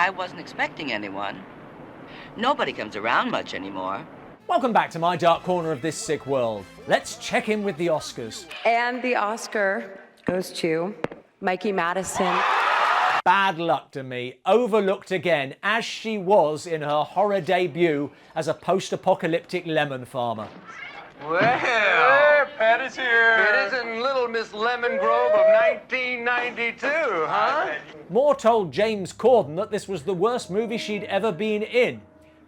I wasn't expecting anyone. Nobody comes around much anymore. Welcome back to my dark corner of this sick world. Let's check in with the Oscars. And the Oscar goes to Mikey Madison. Bad luck to me, overlooked again, as she was in her horror debut as a post-apocalyptic lemon farmer. Well, Pat is here. It isn't Little Miss Lemon Grove of 1992, huh? Moore told James Corden that this was the worst movie she'd ever been in,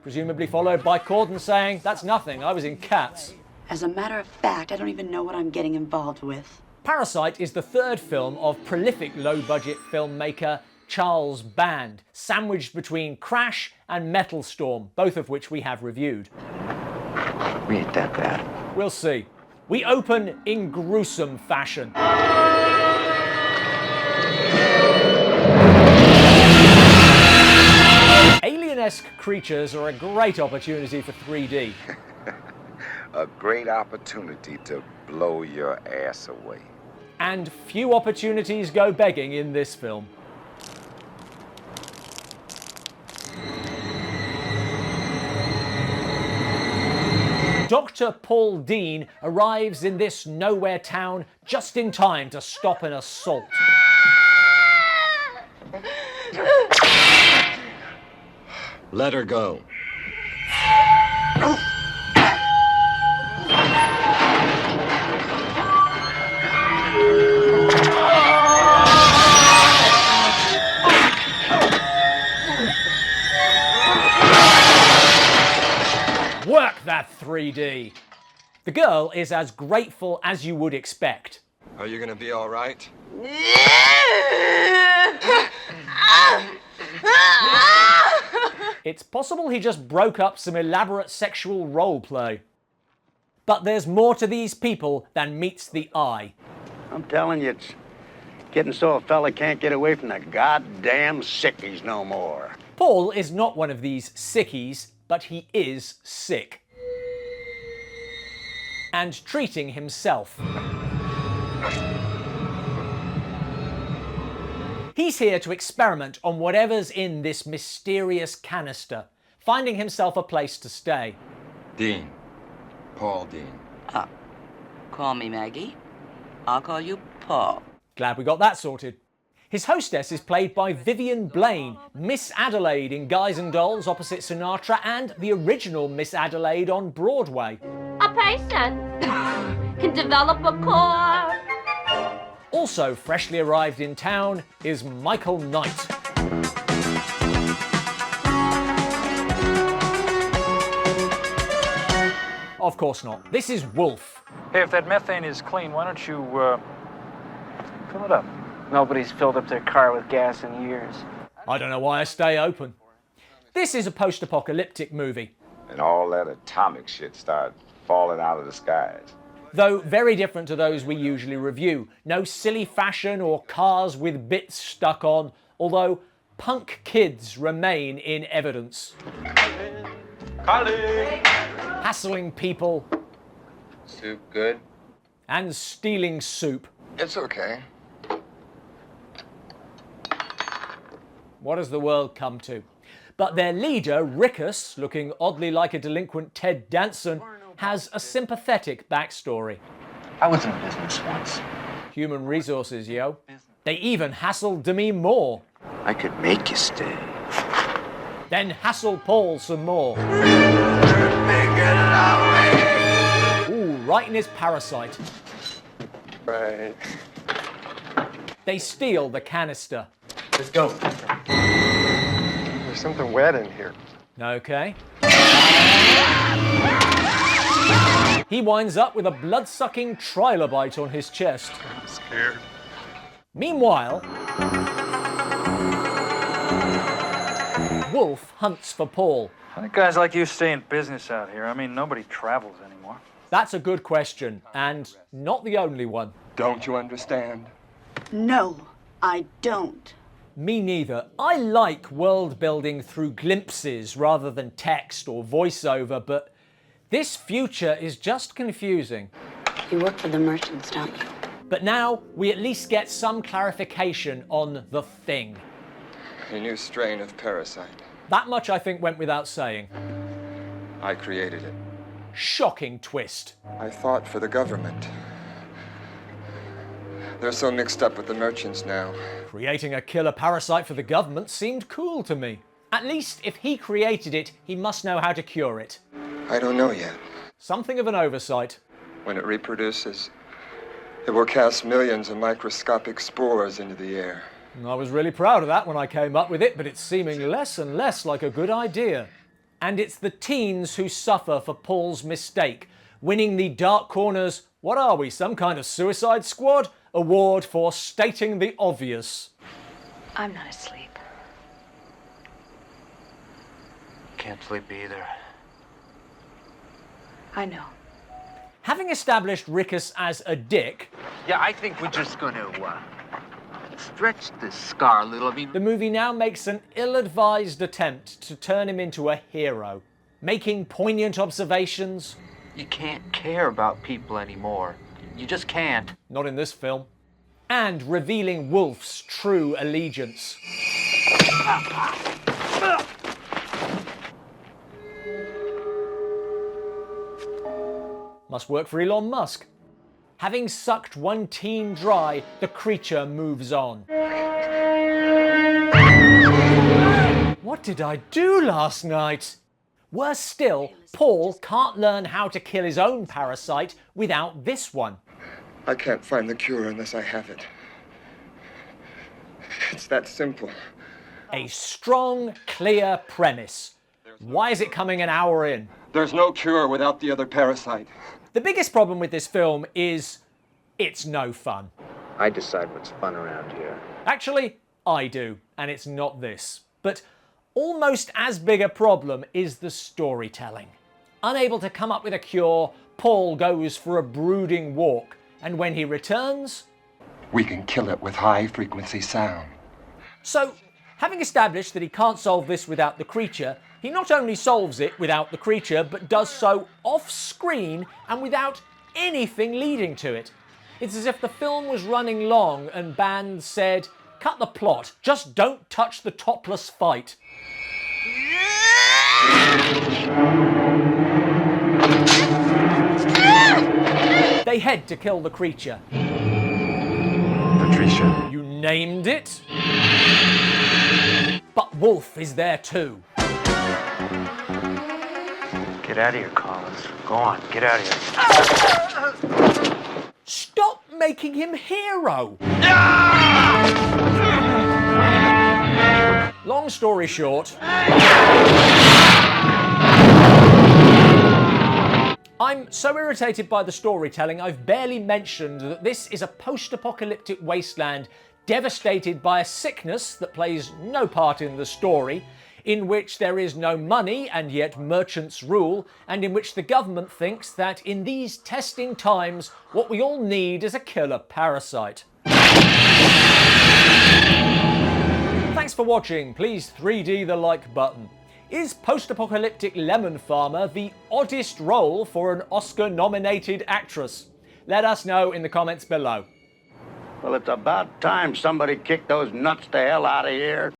presumably followed by Corden saying, "That's nothing, I was in Cats." As a matter of fact, I don't even know what I'm getting involved with. Parasite is the third film of prolific low-budget filmmaker Charles Band, sandwiched between Crash and Metal Storm, both of which we have reviewed. We ain't that bad. We'll see. We open in gruesome fashion. Alien-esque creatures are a great opportunity for 3D. A great opportunity to blow your ass away. And few opportunities go begging in this film. Dr. Paul Dean arrives in this nowhere town just in time to stop an assault. Let her go. Work that 3D. The girl is as grateful as you would expect. Are you gonna be all right? It's possible he just broke up some elaborate sexual role play. But there's more to these people than meets the eye. I'm telling you, it's getting so a fella can't get away from the goddamn sickies no more. Paul is not one of these sickies, but he is sick. And treating himself. He's here to experiment on whatever's in this mysterious canister, finding himself a place to stay. Dean. Paul Dean. Call me Maggie. I'll call you Paul. Glad we got that sorted. His hostess is played by Vivian Blaine, Miss Adelaide in Guys and Dolls opposite Sinatra, and the original Miss Adelaide on Broadway. A person can develop a core. Also freshly arrived in town is Michael Knight. Of course not. This is Wolf. Hey, if that methane is clean, why don't you, fill it up? Nobody's filled up their car with gas in years. I don't know why I stay open. This is a post-apocalyptic movie. And all that atomic shit started falling out of the skies. Though very different to those we usually review. No silly fashion or cars with bits stuck on, although punk kids remain in evidence. Colleen! Hassling people. Soup good? And stealing soup. It's okay. What has the world come to? But their leader, Rickus, looking oddly like a delinquent Ted Danson, has a sympathetic backstory. I was in business once. Human resources, yo. They even hassled Demi Moore. I could make you stay. Then hassle Paul some more. Ooh, right in his Parasite. Right. They steal the canister. Let's go. There's something wet in here. Okay. He winds up with a blood-sucking trilobite on his chest. I'm scared. Meanwhile, Wolf hunts for Paul. I think guys like you stay in business out here. I mean, nobody travels anymore. That's a good question, and not the only one. Don't you understand? No, I don't. Me neither. I like world building through glimpses rather than text or voiceover, but this future is just confusing. You work for the merchants, don't you? But now we at least get some clarification on the thing. a new strain of parasite. That much I think went without saying. I created it. Shocking twist. I fought for the government. They're so mixed up with the merchants now. Creating a killer parasite for the government seemed cool to me. At least if he created it, he must know how to cure it. I don't know yet. Something of an oversight. When it reproduces, it will cast millions of microscopic spores into the air. I was really proud of that when I came up with it, but it's seeming less and less like a good idea. And it's the teens who suffer for Paul's mistake, winning the Dark Corner's, what are we, some kind of Suicide Squad? Award for stating the obvious. I'm not asleep. Can't sleep either. I know. Having established Rickus as a dick, Yeah, I think we're just gonna, stretch this scar a little. The movie now makes an ill-advised attempt to turn him into a hero, making poignant observations. You can't care about people anymore. You just can't. Not in this film. And revealing Wolf's true allegiance. Must work for Elon Musk. Having sucked one teen dry, the creature moves on. What did I do last night? Worse still, Paul can't learn how to kill his own parasite without this one. I can't find the cure unless I have it. It's that simple. A strong, clear premise. Why is it coming an hour in? There's no cure without the other parasite. The biggest problem with this film is it's no fun. I decide what's fun around here. Actually, I do, and it's not this. But almost as big a problem is the storytelling. Unable to come up with a cure, Paul goes for a brooding walk, and when he returns... We can kill it with high-frequency sound. So, having established that he can't solve this without the creature, he not only solves it without the creature, but does so off-screen and without anything leading to it. It's as if the film was running long and bands said, cut the plot, just don't touch the topless fight. They head to kill the creature. Patricia. You named it? But Wolf is there too. Get out of here, Collins. Go on, get out of here. Stop making him hero! Long story short, I'm so irritated by the storytelling I've barely mentioned that this is a post-apocalyptic wasteland devastated by a sickness that plays no part in the story, in which there is no money and yet merchants rule, and in which the government thinks that in these testing times what we all need is a killer parasite. Thanks for watching. Please 3D the like button. Is post-apocalyptic lemon farmer the oddest role for an Oscar-nominated actress? Let us know in the comments below. Well, it's about time somebody kicked those nuts the hell out of here.